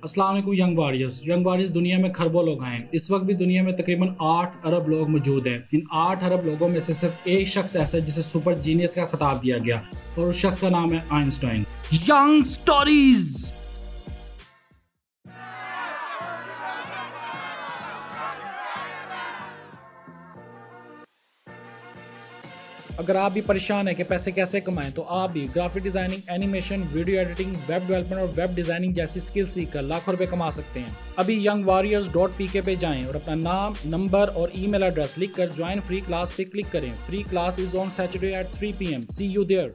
अस्सलाम वालेकुम young warriors दुनिया में खरबों लोग हैं। इस वक्त भी दुनिया में तकरीबन 8 अरब लोग मौजूद हैं। इन 8 अरब लोगों में से सिर्फ एक शख्स ऐसा है जिसे सुपर जीनियस का खिताब दिया गया और उस शख्स का नाम है आइंस्टाइन। Young stories. अगर आप भी परेशान हैं कि पैसे कैसे कमाएं तो आप भी graphic designing, animation, video editing, web development और वेब डिजाइनिंग जैसी स्किल सीखकर लाखों रुपए कमा सकते हैं। अभी youngwarriors.pk पे जाएं और अपना नाम, नंबर और ईमेल एड्रेस लिखकर ज्वाइन फ्री क्लास पे क्लिक करें। Free class is on Saturday at 3 PM। See you there.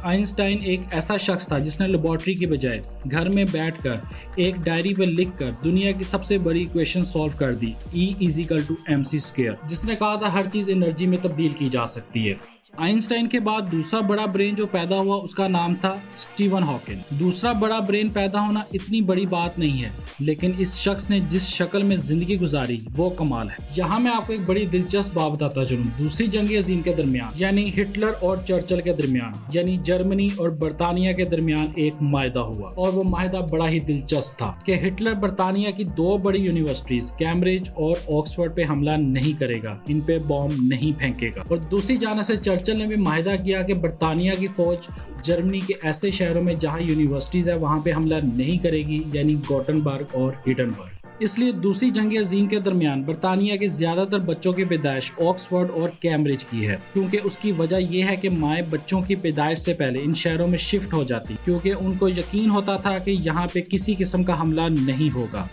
Einstein एक ऐसा शख्स था जिसने लेबोरेटरी की बजाय घर में बैठकर एक डायरी पर लिखकर दुनिया की सबसे बड़ी इक्वेशन सॉल्व कर दी, E=mc², जिसने कहा था हर चीज एनर्जी में तब्दील की जा सकती है। आइंस्टाइन के बाद दूसरा बड़ा ब्रेन जो पैदा हुआ उसका नाम था स्टीवन हॉकिंग। दूसरा बड़ा ब्रेन पैदा होना इतनी बड़ी बात नहीं है, लेकिन इस शख्स ने जिस शक्ल में जिंदगी गुजारी वो कमाल है। यहाँ मैं आपको एक बड़ी दिलचस्प बात बताता चलूं। दूसरी जंग अजीम के दरमियान यानी हिटलर और चर्चिल के दरमियान यानी जर्मनी और बरतानिया के दरमियान एक माहिदा हुआ और वो माहिदा बड़ा ही दिलचस्प था कि हिटलर बरतानिया की 2 बड़ी यूनिवर्सिटीज कैम्ब्रिज और ऑक्सफोर्ड पे हमला नहीं करेगा, इन पे बॉम्ब नहीं फेंकेगा। और दूसरी जानिब से चर्चिल ने भी माहिदा किया कि बरतानिया की फौज जर्मनी के ऐसे शहरों में जहां यूनिवर्सिटीज है वहां पे हमला नहीं करेगी, यानी गोटेनबर्ग और हिडेनबर्ग। इसलिए दूसरी जंग अजीम के दरमियान बरतानिया के ज्यादातर बच्चों की पैदाइश ऑक्सफोर्ड और कैम्ब्रिज की है, क्योंकि उसकी वजह यह है कि माएँ बच्चों की पैदाइश से पहले इन शहरों में शिफ्ट हो जाती, क्योंकि उनको यकीन होता था कि यहाँ पे किसी किस्म का हमला नहीं होगा।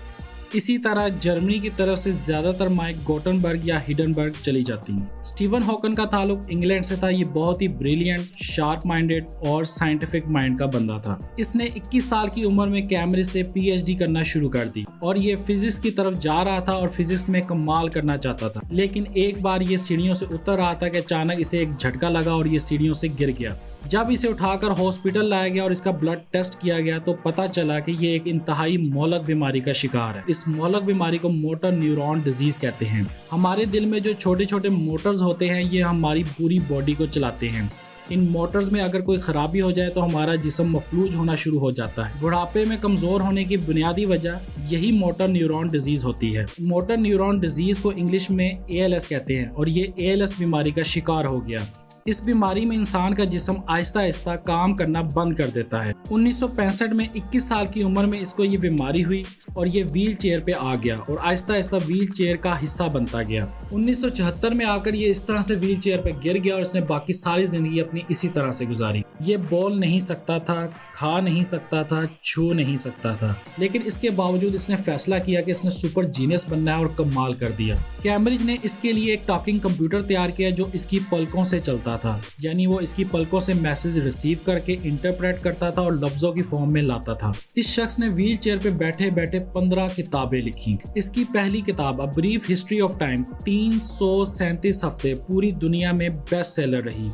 इसी तरह जर्मनी की तरफ से ज्यादातर माएँ गोटेनबर्ग या हिडेनबर्ग चली जाती हैं। स्टीवन हॉकिंग का ताल्लुक इंग्लैंड से था। ये बहुत ही ब्रिलियंट, शार्प माइंडेड और साइंटिफिक माइंड का बंदा था। इसने 21 साल की उम्र में कैम्ब्रिज से PhD करना शुरू कर दी और ये फिजिक्स की तरफ जा रहा था और फिजिक्स में कमाल करना चाहता था। लेकिन एक बार ये सीढ़ियों से उतर रहा था कि अचानक इसे एक झटका लगा और ये सीढ़ियों से गिर गया। जब इसे उठाकर हॉस्पिटल लाया गया और इसका ब्लड टेस्ट किया गया तो पता चला कि ये एक इंतहाई मोहलक बीमारी का शिकार है। इस मोहलक बीमारी को मोटर न्यूरॉन डिजीज कहते हैं। हमारे दिल में जो छोटे छोटे मोटर्स होते हैं ये हमारी पूरी बॉडी को चलाते हैं। इन मोटर्स में अगर कोई खराबी हो जाए तो हमारा जिस्म मफलूज होना शुरू हो जाता है। बुढ़ापे में कमजोर होने की बुनियादी वजह यही मोटर न्यूरॉन डिजीज होती है। मोटर न्यूरॉन डिजीज को इंग्लिश में ALS कहते हैं और ये ALS बीमारी का शिकार हो गया। इस बीमारी में इंसान का जिस्म आहिस्ता आहिस्ता काम करना बंद कर देता है। 1965 में 21 साल की उम्र में इसको ये बीमारी हुई और ये व्हील चेयर पे आ गया और आहिस्ता आहिस्ता व्हील चेयर का हिस्सा बनता गया। 1974 में आकर ये इस तरह से व्हील चेयर पे गिर गया और इसने बाकी सारी जिंदगी अपनी इसी तरह से गुजारी। ये बोल नहीं सकता था, खा नहीं सकता था, छू नहीं सकता था, लेकिन इसके बावजूद इसने फैसला किया कि इसने सुपर जीनियस बनना है और कमाल कर दिया। कैम्ब्रिज ने इसके लिए एक टॉकिंग कंप्यूटर तैयार किया जो इसकी पलकों से चलता था, यानी वो इसकी पलकों से मैसेज रिसीव करके इंटरप्रेट करता था और लफ्जों की फॉर्म में लाता था। इस शख्स ने व्हील चेयर पे बैठे बैठे 15 किताबें लिखी। इसकी पहली किताब a brief history of time 337 हफ्ते पूरी दुनिया में बेस्ट सेलर रही।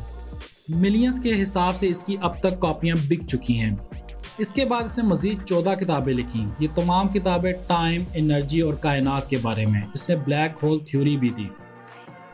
मिलियंस के हिसाब से इसकी अब तक कॉपियां बिक चुकी हैं। इसके बाद इसने मजीद 14 किताबें लिखी। ये तमाम किताबें टाइम, एनर्जी और कायनात के बारे में। इसने ब्लैक होल थ्योरी भी दी।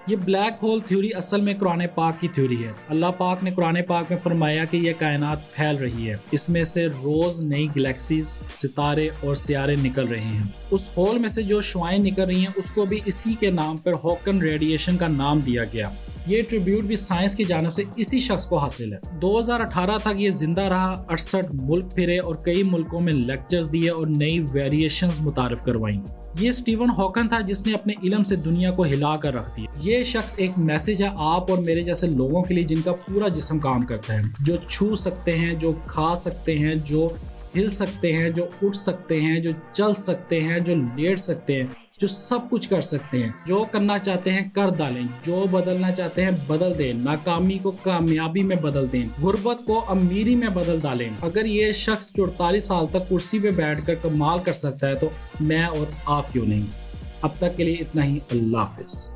ये ब्लैक होल थ्योरी असल में कुरान पाक की थ्योरी है। अल्लाह पाक ने कुरान पाक में फरमाया कि यह कायनात फैल रही है, इसमें से रोज नई गैलेक्सीज, सितारे और सियारे निकल रहे हैं। उस होल में से जो शुआएं निकल रही हैं उसको भी इसी के नाम पर हॉकिंग रेडिएशन का नाम दिया गया। ये ट्रिब्यूट भी साइंस की जानिब से इसी शख्स को हासिल है। 2018 तक ये जिंदा रहा, 68 मुल्क फिरे और कई मुल्कों में लेक्चर्स दिए और नई वेरिएशंस मुतारिफ करवाई। ये स्टीवन हॉकिंग था जिसने अपने इल्म से दुनिया को हिला कर रख दिया। ये शख्स एक मैसेज है आप और मेरे जैसे लोगों के लिए जिनका पूरा जिस्म काम करता है, जो छू सकते हैं, जो खा सकते हैं, जो हिल सकते हैं, जो उठ सकते हैं, जो चल सकते हैं, जो लेट सकते हैं, जो सब कुछ कर सकते हैं। जो करना चाहते हैं कर डालें, जो बदलना चाहते हैं बदल दें, नाकामी को कामयाबी में बदल दें, गुर्बत को अमीरी में बदल डालें। अगर ये शख्स 44 साल तक कुर्सी पे बैठकर कमाल कर सकता है तो मैं और आप क्यों नहीं। अब तक के लिए इतना ही। अल्लाह हाफिज।